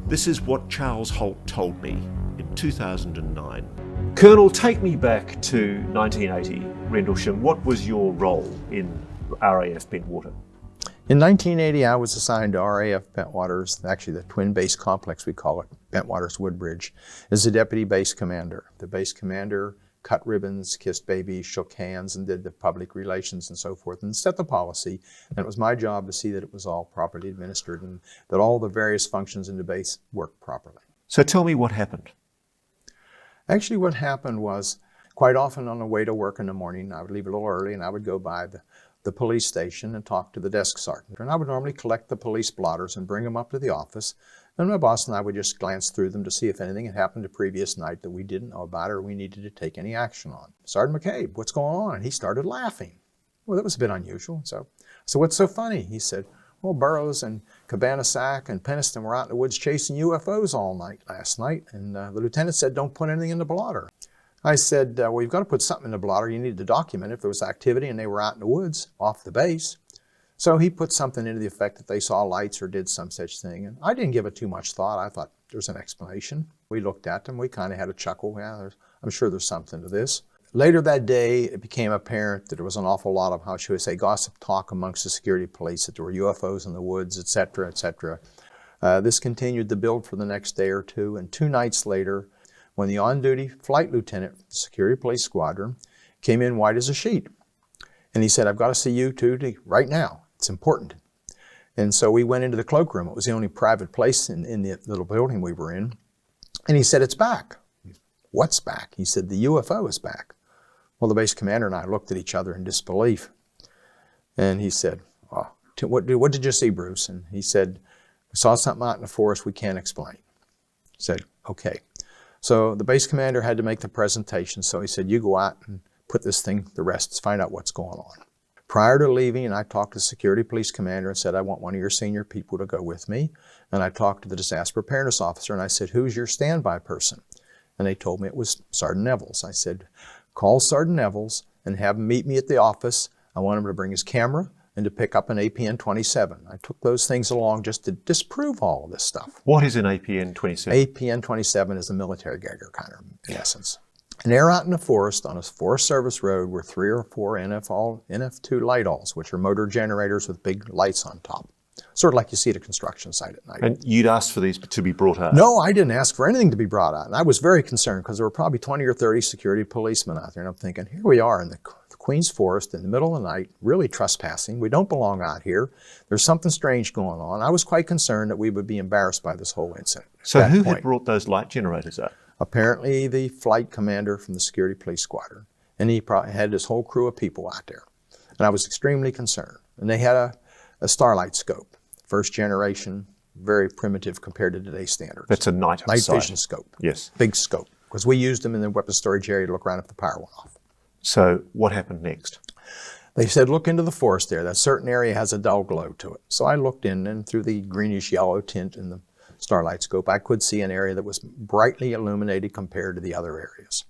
This is what Charles Halt told me in 2009. Colonel, take me back to 1980, Rendlesham. What was your role in RAF Bentwater? In 1980, I was assigned to RAF Bentwaters, actually the twin base complex we call it, Bentwaters Woodbridge, as the deputy base commander. The base commander cut ribbons, kissed babies, shook hands, and did the public relations and so forth, and set the policy. And it was my job to see that it was all properly administered and that all the various functions in the base worked properly. So tell me what happened. Actually, what happened was, quite often on the way to work in the morning, I would leave a little early and I would go by the police station and talk to the desk sergeant. And I would normally collect the police blotters and bring them up to the office. And my boss and I would just glance through them to see if anything had happened the previous night that we didn't know about or we needed to take any action on. Sergeant McCabe, what's going on? And he started laughing. Well, that was a bit unusual. So what's so funny? He said, well, Burroughs and Cabana Sack and Penniston were out in the woods chasing UFOs all night last night. And the lieutenant said, don't put anything in the blotter. I said, well, you've got to put something in the blotter. You need to document if there was activity and they were out in the woods off the base. So he put something into the effect that they saw lights or did some such thing. And I didn't give it too much thought. I thought there's an explanation. We looked at them. We kind of had a chuckle. Yeah, I'm sure there's something to this. Later that day, it became apparent that there was an awful lot of, how should we say, gossip talk amongst the security police, that there were UFOs in the woods, et cetera, et cetera. This continued to build for the next day or two. And 2 nights later, when the on-duty flight lieutenant of the security police squadron came in white as a sheet. And he said, I've got to see you two right now. It's important. And so we went into the cloakroom. It was the only private place in the little building we were in. And he said, it's back. What's back? He said, the UFO is back. Well, the base commander and I looked at each other in disbelief. And he said, oh, what did you see, Bruce? And he said, we saw something out in the forest we can't explain. I said, okay. So the base commander had to make the presentation. So he said, you go out and put this thing to rest, find out what's going on. Prior to leaving, I talked to the security police commander and said, I want one of your senior people to go with me. And I talked to the disaster preparedness officer and I said, who's your standby person? And they told me it was Sergeant Nevels. I said, call Sergeant Nevels and have him meet me at the office. I want him to bring his camera and to pick up an APN-27. I took those things along just to disprove all of this stuff. What is an APN-27? APN-27 is a military Geiger counter, in essence. And they're out in the forest on a Forest Service road were 3 or 4 NF2 light-alls, which are motor generators with big lights on top. Sort of like you see at a construction site at night. And you'd asked for these to be brought out? No, I didn't ask for anything to be brought out. And I was very concerned because there were probably 20 or 30 security policemen out there. And I'm thinking, here we are in the Queen's Forest in the middle of the night, really trespassing. We don't belong out here. There's something strange going on. I was quite concerned that we would be embarrassed by this whole incident. So who had brought those light generators out? Apparently the flight commander from the security police squadron. And he probably had his whole crew of people out there. And I was extremely concerned. And they had a starlight scope. First generation, very primitive compared to today's standards. That's a night vision scope. Yes. Big scope. Because we used them in the weapons storage area to look around if the power went off. So what happened next? They said, look into the forest there. That certain area has a dull glow to it. So I looked in, and through the greenish yellow tint in the starlight scope, I could see an area that was brightly illuminated compared to the other areas.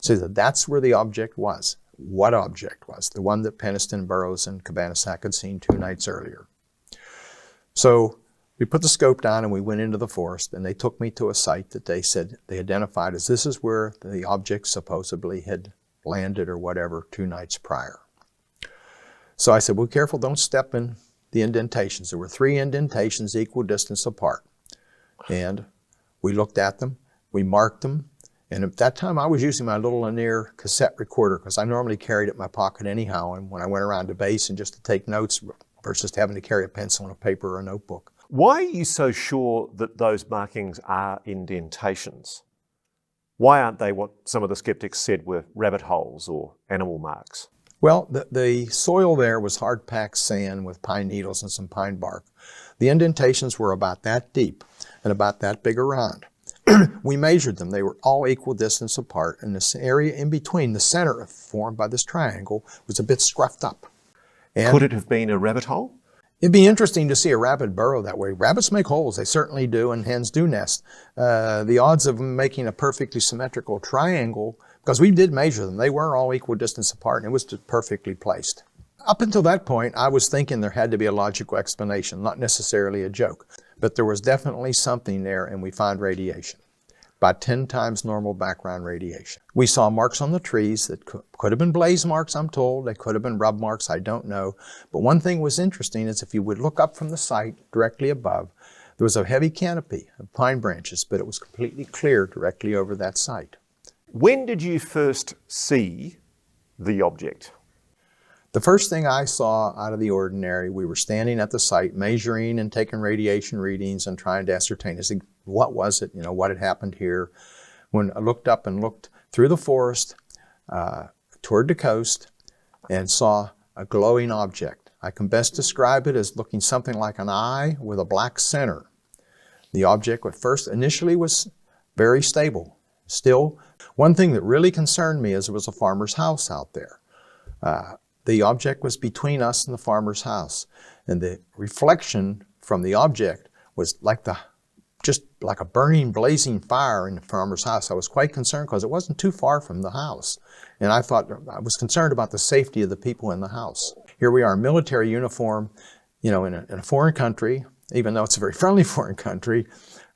So that's where the object was. What object was? The one that Penniston, Burroughs, and Cabana Sack had seen 2 nights earlier. So we put the scope down and we went into the forest, and they took me to a site that they said they identified as this is where the object supposedly had landed or whatever 2 nights prior. So I said, well, careful, don't step in the indentations. There were 3 indentations equal distance apart. And we looked at them, we marked them, and at that time I was using my little linear cassette recorder because I normally carried it in my pocket anyhow, and when I went around to base and just to take notes versus having to carry a pencil and a paper or a notebook. Why are you so sure that those markings are indentations? Why aren't they what some of the skeptics said were rabbit holes or animal marks? Well, the soil there was hard-packed sand with pine needles and some pine bark. The indentations were about that deep and about that big around. We measured them. They were all equal distance apart, and this area in between, the center formed by this triangle, was a bit scruffed up. And could it have been a rabbit hole? It'd be interesting to see a rabbit burrow that way. Rabbits make holes, they certainly do, and hens do nest. The odds of them making a perfectly symmetrical triangle, because we did measure them, they were all equal distance apart, and it was just perfectly placed. Up until that point, I was thinking there had to be a logical explanation, not necessarily a joke. But there was definitely something there, and we found radiation. About 10 times normal background radiation. We saw marks on the trees that could have been blaze marks, I'm told. They could have been rub marks, I don't know. But one thing was interesting is if you would look up from the site directly above, there was a heavy canopy of pine branches, but it was completely clear directly over that site. When did you first see the object? The first thing I saw out of the ordinary, we were standing at the site measuring and taking radiation readings and trying to ascertain, what was it, what had happened here. When I looked up and looked through the forest toward the coast and saw a glowing object. I can best describe it as looking something like an eye with a black center. The object at first initially was very stable. Still, one thing that really concerned me is there was a farmer's house out there. The object was between us and the farmer's house, and the reflection from the object was just like a burning, blazing fire in the farmer's house. I was quite concerned because it wasn't too far from the house, and I was concerned about the safety of the people in the house. Here we are in military uniform, in a foreign country, even though it's a very friendly foreign country.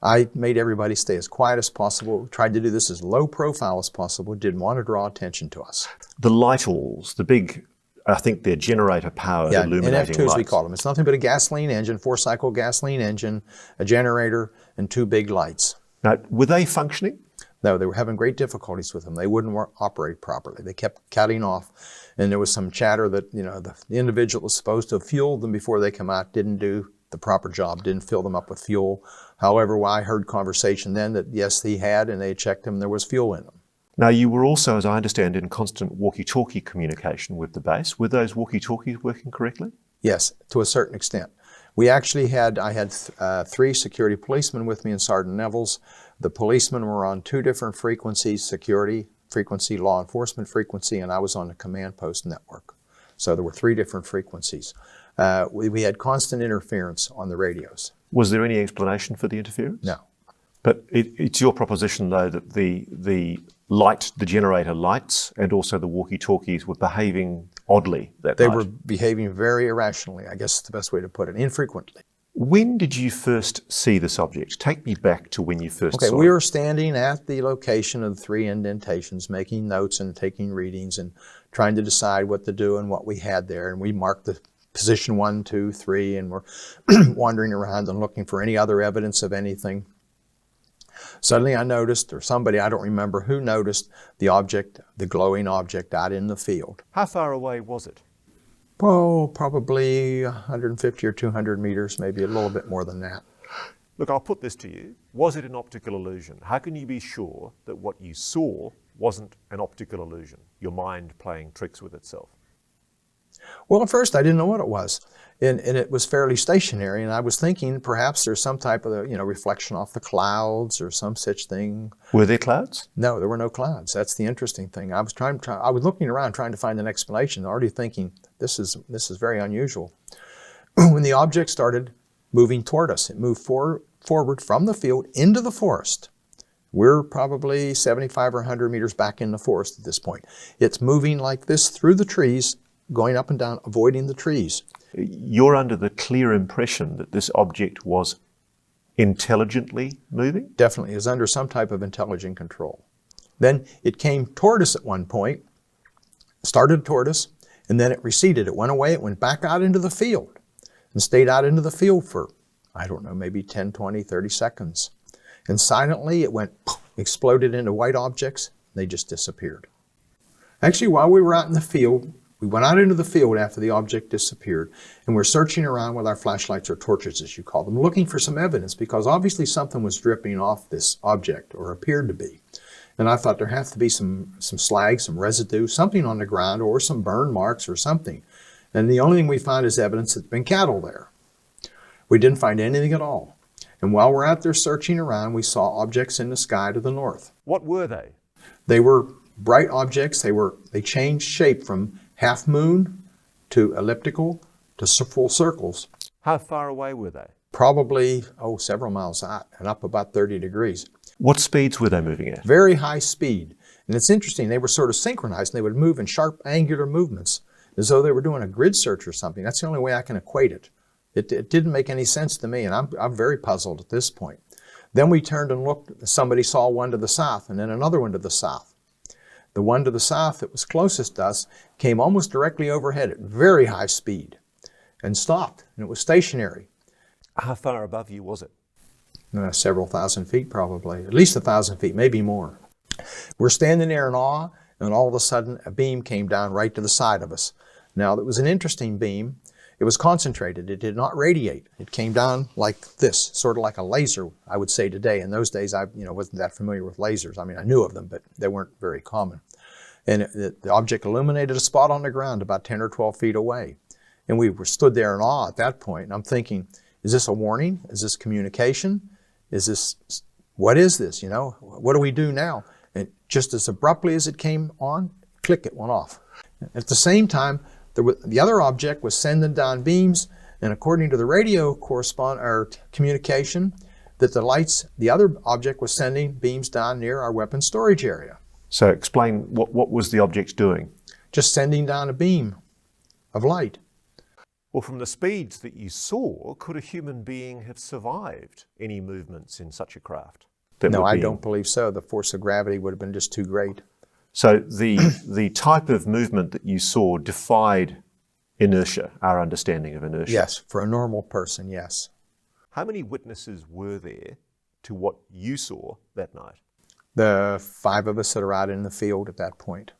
I made everybody stay as quiet as possible, tried to do this as low profile as possible, didn't want to draw attention to us. The light-alls, the big, I think they're generator-powered illuminating NF2s lights. we call them. It's nothing but a gasoline engine, 4-cycle gasoline engine, a generator, and 2 big lights. Now, were they functioning? No, they were having great difficulties with them. They wouldn't operate properly. They kept cutting off, and there was some chatter that the individual was supposed to have fueled them before they come out, didn't do the proper job, didn't fill them up with fuel. However, I heard conversation then that yes, he had, and they checked them, there was fuel in them. Now, you were also, as I understand, in constant walkie-talkie communication with the base. Were those walkie-talkies working correctly? Yes, to a certain extent. I had 3 security policemen with me in Sergeant Neville's. The policemen were on 2 different frequencies, security frequency, law enforcement frequency, and I was on the command post network. So there were 3 different frequencies. We had constant interference on the radios. Was there any explanation for the interference? No. But it's your proposition, though, that the generator lights and also the walkie-talkies were behaving oddly that night. They were behaving very irrationally, I guess is the best way to put it, infrequently. When did you first see this object? Take me back to when you first saw it. We were standing at the location of the 3 indentations, making notes and taking readings and trying to decide what to do and what we had there. And we marked the position 1, 2, 3, and we're wandering around and looking for any other evidence of anything. Suddenly I noticed, or somebody, I don't remember who noticed, the object, the glowing object out in the field. How far away was it? Oh, probably 150 or 200 meters, maybe a little bit more than that. Look, I'll put this to you. Was it an optical illusion? How can you be sure that what you saw wasn't an optical illusion, your mind playing tricks with itself? Well, at first I didn't know what it was, and it was fairly stationary, and I was thinking perhaps there's some type of reflection off the clouds or some such thing. Were there clouds? No, there were no clouds. That's the interesting thing. I was looking around trying to find an explanation, already thinking this is very unusual. When the object started moving toward us, it moved forward from the field into the forest. We're probably 75 or 100 meters back in the forest at this point. It's moving like this through the trees, going up and down, avoiding the trees. You're under the clear impression that this object was intelligently moving? Definitely, it was under some type of intelligent control. Then it came toward us at one point, started toward us, and then it receded. It went away, it went back out into the field, and stayed out into the field for, I don't know, maybe 10, 20, 30 seconds. And silently it went, exploded into white objects, and they just disappeared. Actually, while we were out in the field, we went out into the field after the object disappeared, and we're searching around with our flashlights or torches, as you call them, looking for some evidence, because obviously something was dripping off this object, or appeared to be. And I thought there has to be some slag, some residue, something on the ground, or some burn marks or something. And the only thing we found is evidence that there's been cattle there. We didn't find anything at all. And while we're out there searching around, we saw objects in the sky to the north. What were they? They were bright objects. They changed shape from half moon to elliptical to full circles. How far away were they? Probably, several miles out and up about 30 degrees. What speeds were they moving at? Very high speed. And it's interesting, they were sort of synchronized, and they would move in sharp angular movements, as though they were doing a grid search or something. That's the only way I can equate it. It didn't make any sense to me, and I'm very puzzled at this point. Then we turned and looked. Somebody saw one to the south, and then another one to the south. The one to the south that was closest to us came almost directly overhead at very high speed and stopped, and it was stationary. How far above you was it? Several thousand feet probably, at least 1,000 feet, maybe more. We're standing there in awe, and all of a sudden a beam came down right to the side of us. Now, it was an interesting beam. It was concentrated. It did not radiate. It came down like this, sort of like a laser, I would say today. In those days, I wasn't that familiar with lasers. I mean, I knew of them, but they weren't very common. And the object illuminated a spot on the ground about 10 or 12 feet away. And we were stood there in awe at that point. And I'm thinking, is this a warning? Is this communication? What is this? What do we do now? And just as abruptly as it came on, click, it went off. At the same time, the other object was sending down beams, and according to the radio communication, that the other object was sending beams down near our weapons storage area. So explain, what was the object doing? Just sending down a beam of light. Well, from the speeds that you saw, could a human being have survived any movements in such a craft? No, I don't believe so. The force of gravity would have been just too great. So the type of movement that you saw defied inertia, our understanding of inertia. Yes, for a normal person, yes. How many witnesses were there to what you saw that night? The 5 of us that are out in the field at that point.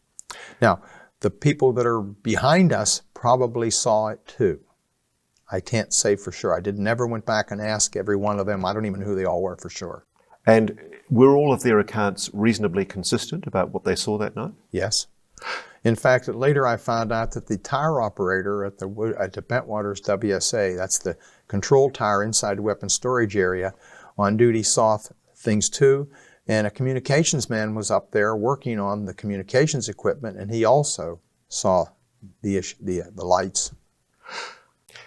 Now, the people that are behind us probably saw it too. I can't say for sure. I never went back and asked every one of them. I don't even know who they all were for sure. And were all of their accounts reasonably consistent about what they saw that night? Yes. In fact, later I found out that the tire operator at the Bentwaters WSA, that's the control tower inside the weapons storage area, on duty saw things too. And a communications man was up there working on the communications equipment, and he also saw the lights.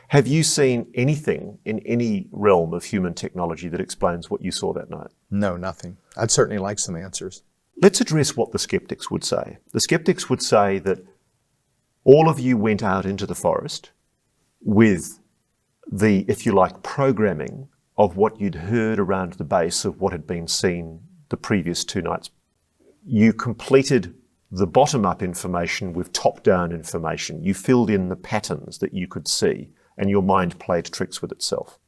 Have you seen anything in any realm of human technology that explains what you saw that night? No, nothing. I'd certainly like some answers. Let's address what the skeptics would say. The skeptics would say that all of you went out into the forest with the, if you like, programming of what you'd heard around the base of what had been seen the previous 2 nights. You completed the bottom-up information with top-down information. You filled in the patterns that you could see, and your mind played tricks with itself.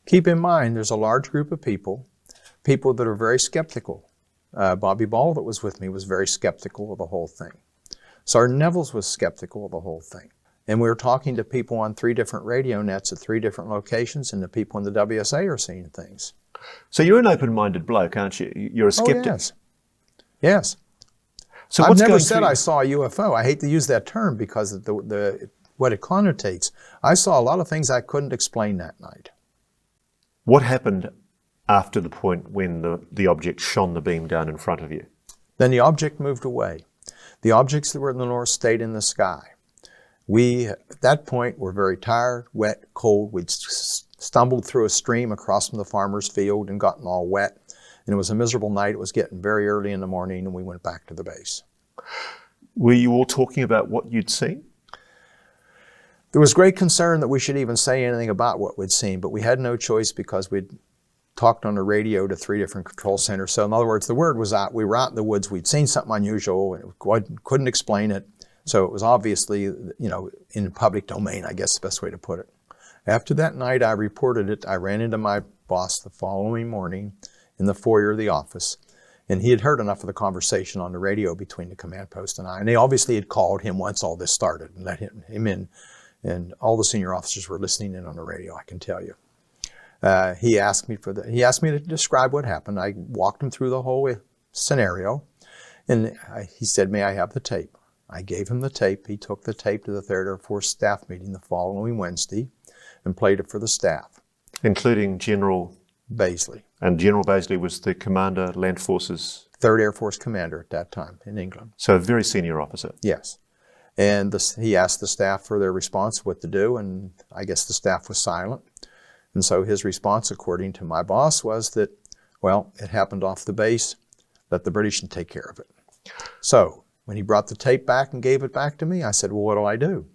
Keep in mind, there's a large group of people that are very skeptical. Bobby Ball, that was with me, was very skeptical of the whole thing. Sergeant Nevels was skeptical of the whole thing. And we were talking to people on 3 different radio nets at 3 different locations, and the people in the WSA are seeing things. So you're an open-minded bloke, aren't you? You're a skeptic. Oh, yes. Yes. So I've what's never going said through... I saw a UFO. I hate to use that term because of what it connotates. I saw a lot of things I couldn't explain that night. What happened after the point when the object shone the beam down in front of you? Then the object moved away. The objects that were in the north stayed in the sky. We, at that point, were very tired, wet, cold. We'd stumbled through a stream across from the farmer's field and gotten all wet. And it was a miserable night. It was getting very early in the morning, and we went back to the base. Were you all talking about what you'd seen? There was great concern that we should even say anything about what we'd seen, but we had no choice because we'd talked on the radio to 3 different control centers. So in other words, the word was out. We were out in the woods. We'd seen something unusual, and couldn't explain it. So it was obviously, in public domain, I guess the best way to put it. After that night, I reported it. I ran into my boss the following morning in the foyer of the office, and he had heard enough of the conversation on the radio between the command post and I. And they obviously had called him once all this started and let him in. And all the senior officers were listening in on the radio, I can tell you. He asked me to describe what happened. I walked him through the whole scenario, and he said, "May I have the tape?" I gave him the tape. He took the tape to the 3rd Air Force staff meeting the following Wednesday and played it for the staff. Including General Baisley. And General Baisley was the commander, Land Forces? 3rd Air Force commander at that time in England. So a very senior officer. Yes. And he asked the staff for their response, what to do, and I guess the staff was silent. And so his response, according to my boss, was that, well, it happened off the base, let the British take care of it. So when he brought the tape back and gave it back to me, I said, well, what do I do?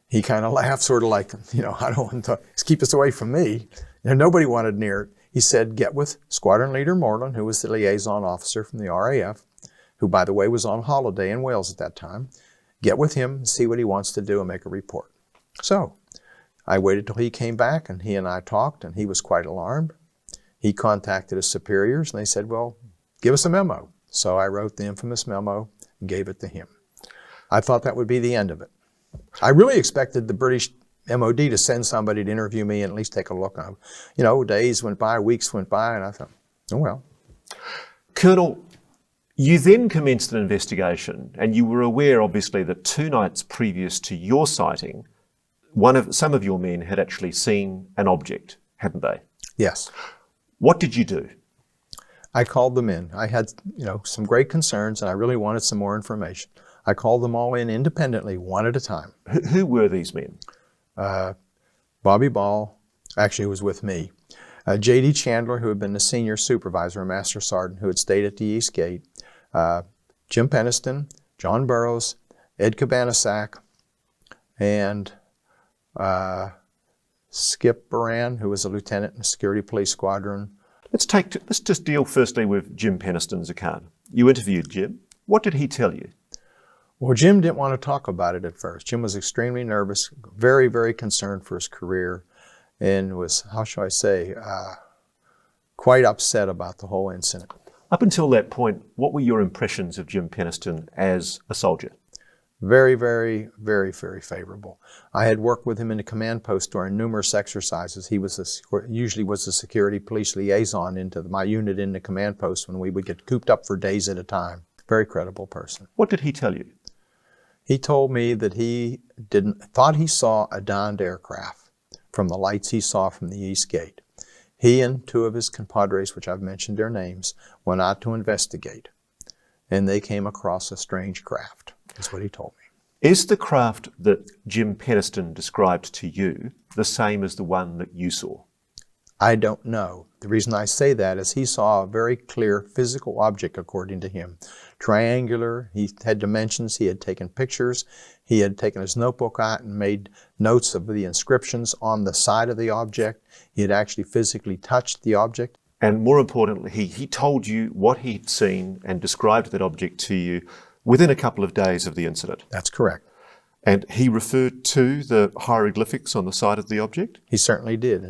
He kind of laughed, sort of like, I don't want to keep this away from me. Nobody wanted near it. He said, get with Squadron Leader Moreland, who was the liaison officer from the RAF, who, by the way, was on holiday in Wales at that time. Get with him, see what he wants to do, and make a report. So I waited till he came back, and he and I talked, and he was quite alarmed. He contacted his superiors, and they said, well, give us a memo. So I wrote the infamous memo and gave it to him. I thought that would be the end of it. I really expected the British MOD to send somebody to interview me and at least take a look. Days went by, weeks went by, and I thought, oh well. Colonel, you then commenced an investigation, and you were aware, obviously, that 2 nights previous to your sighting, some of your men had actually seen an object, hadn't they? Yes. What did you do? I called them in. I had, some great concerns, and I really wanted some more information. I called them all in independently, one at a time. Who were these men? Bobby Ball, actually was with me. J.D. Chandler, who had been the senior supervisor, a master sergeant, who had stayed at the East Gate. Jim Peniston, John Burroughs, Ed Cabanasac, and Skip Baran, who was a lieutenant in the Security Police Squadron. Let's just deal firstly with Jim Peniston's account. You interviewed Jim. What did he tell you? Well, Jim didn't want to talk about it at first. Jim was extremely nervous, very, very concerned for his career, and was, how shall I say, quite upset about the whole incident. Up until that point, what were your impressions of Jim Peniston as a soldier? Very, very, very, very favorable. I had worked with him in the command post during numerous exercises. He usually was the security police liaison into my unit in the command post when we would get cooped up for days at a time. Very credible person. What did he tell you? He told me that he thought he saw a downed aircraft from the lights he saw from the East Gate. He and 2 of his compadres, which I've mentioned their names, went out to investigate, and they came across a strange craft, is what he told me. Is the craft that Jim Peniston described to you the same as the one that you saw? I don't know. The reason I say that is he saw a very clear physical object, according to him. Triangular, he had dimensions, he had taken pictures, he had taken his notebook out and made notes of the inscriptions on the side of the object. He had actually physically touched the object. And more importantly, he told you what he'd seen and described that object to you within a couple of days of the incident. That's correct. And he referred to the hieroglyphics on the side of the object? He certainly did.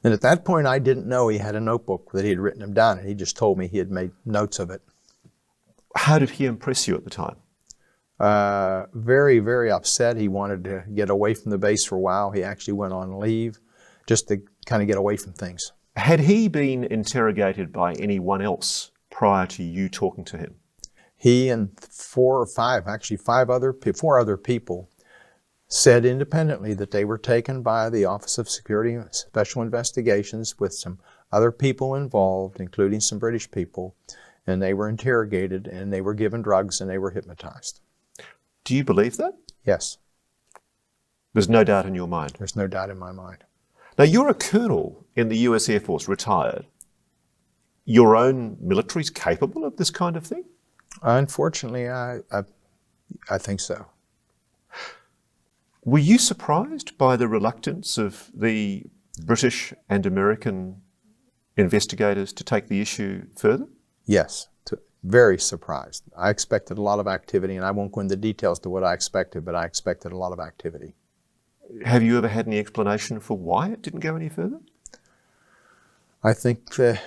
And at that point, I didn't know he had a notebook that he had written them down in. He just told me he had made notes of it. How did he impress you at the time? Very, very upset. He wanted to get away from the base for a while. He actually went on leave just to kind of get away from things. Had he been interrogated by anyone else prior to you talking to him? He and 4 or 5, actually 4 other people said independently that they were taken by the Office of Security and Special Investigations with some other people involved, including some British people, and they were interrogated and they were given drugs and they were hypnotized. Do you believe that? Yes. There's no doubt in your mind? There's no doubt in my mind. Now, you're a colonel in the US Air Force, retired. Your own military's capable of this kind of thing? Unfortunately, I think so. Were you surprised by the reluctance of the British and American investigators to take the issue further? Yes, very surprised. I expected a lot of activity, and I won't go into details to what I expected, but I expected a lot of activity. Have you ever had any explanation for why it didn't go any further? I think the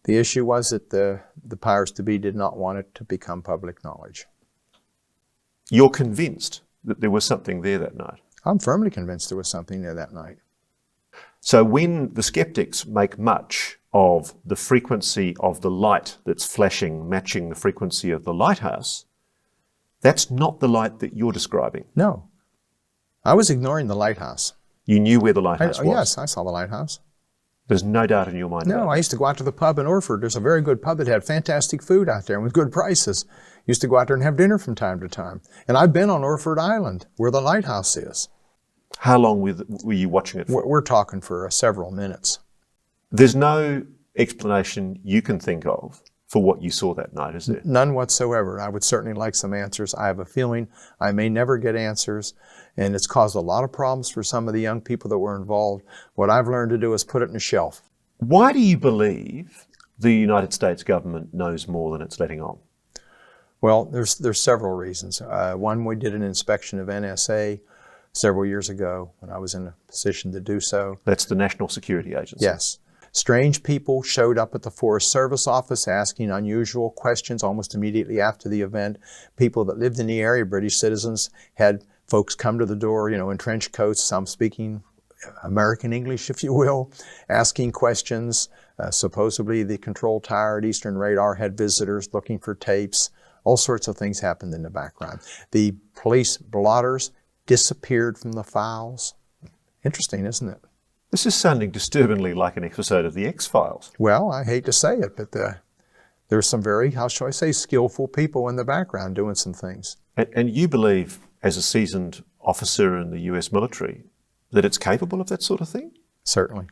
issue was that the powers-to-be did not want it to become public knowledge. You're convinced that there was something there that night? I'm firmly convinced there was something there that night. So when the skeptics make much of the frequency of the light that's flashing matching the frequency of the lighthouse, that's not the light that you're describing. No. I was ignoring the lighthouse. You knew where the lighthouse was? Yes, I saw the lighthouse. There's no doubt in your mind about No, I used to go out to the pub in Orford. There's a very good pub that had fantastic food out there and with good prices. Used to go out there and have dinner from time to time. And I've been on Orford Island, where the lighthouse is. How long were you watching it for? We're talking for several minutes. There's no explanation you can think of for what you saw that night, is there? None whatsoever. I would certainly like some answers. I have a feeling I may never get answers, and it's caused a lot of problems for some of the young people that were involved. What I've learned to do is put it in a shelf. Why do you believe the United States government knows more than it's letting on? Well, there's several reasons. One, we did an inspection of NSA several years ago when I was in a position to do so. That's the National Security Agency. Yes. Strange people showed up at the Forest Service office asking unusual questions almost immediately after the event. People that lived in the area, British citizens, had folks come to the door, in trench coats, some speaking American English, if you will, asking questions. Supposedly the control tower at Eastern Radar had visitors looking for tapes. All sorts of things happened in the background. The police blotters disappeared from the files. Interesting, isn't it? This is sounding disturbingly like an episode of the X-Files. Well, I hate to say it, but there's some very, how shall I say, skillful people in the background doing some things. And you believe, as a seasoned officer in the US military, that it's capable of that sort of thing? Certainly.